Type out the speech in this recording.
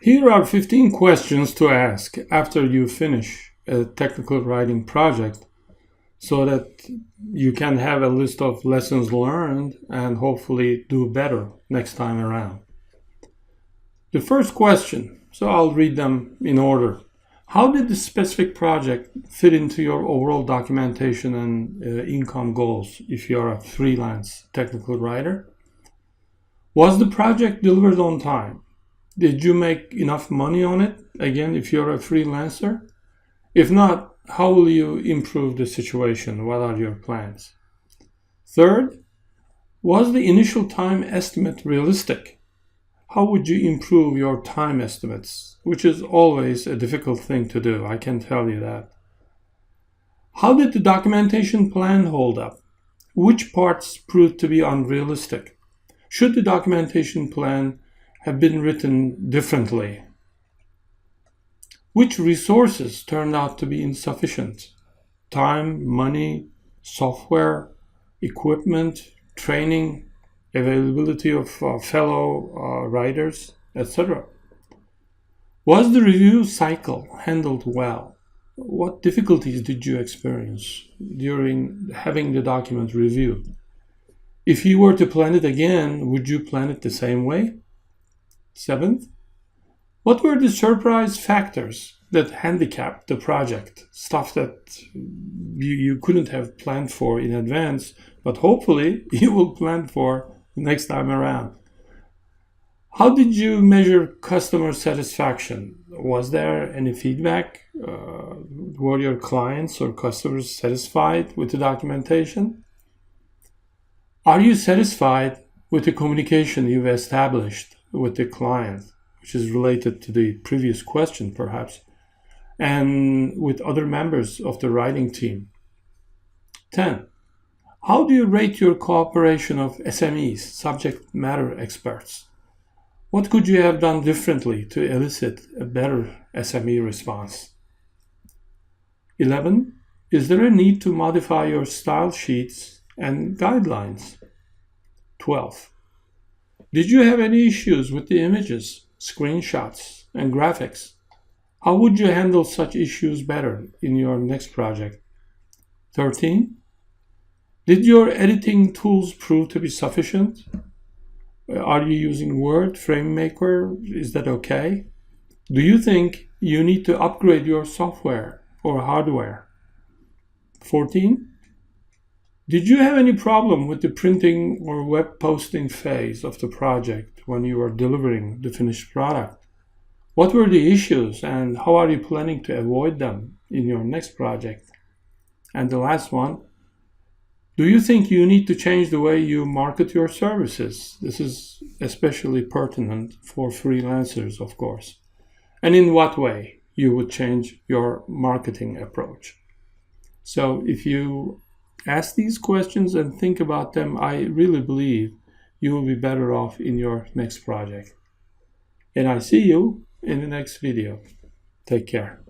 Here are 15 questions to ask after you finish a technical writing project so that you can have a list of lessons learned and hopefully do better next time around. The first question, so I'll read them in order. How did the specific project fit into your overall documentation and income goals if you're a freelance technical writer? Was the project delivered on time? Did you make enough money on it, again, if you're a freelancer? If not, how will you improve the situation? What are your plans? Third, was the initial time estimate realistic? How would you improve your time estimates, which is always a difficult thing to do, I can tell you that. How did the documentation plan hold up? Which parts proved to be unrealistic? Should the documentation plan have been written differently? Which resources turned out to be insufficient? Time, money, software, equipment, training, availability of fellow writers, etc. Was the review cycle handled well? What difficulties did you experience during having the document reviewed? If you were to plan it again, would you plan it the same way? Seventh, what were the surprise factors that handicapped the project? Stuff that you couldn't have planned for in advance, but hopefully you will plan for next time around. How did you measure customer satisfaction? Was there any feedback? Were your clients or customers satisfied with the documentation? Are you satisfied with the communication you've established with the client, which is related to the previous question perhaps, and with other members of the writing team? 10. How do you rate your cooperation of SMEs, subject matter experts? What could you have done differently to elicit a better SME response? 11. Is there a need to modify your style sheets and guidelines? 12. Did you have any issues with the images, screenshots, and graphics? How would you handle such issues better in your next project? 13. Did your editing tools prove to be sufficient? Are you using Word, FrameMaker? Is that okay? Do you think you need to upgrade your software or hardware? 14. Did you have any problem with the printing or web posting phase of the project when you were delivering the finished product? What were the issues and how are you planning to avoid them in your next project? And the last one, do you think you need to change the way you market your services? This is especially pertinent for freelancers, of course. And in what way you would change your marketing approach? So if you ask these questions and think about them, I really believe you will be better off in your next project. And I see you in the next video. Take care.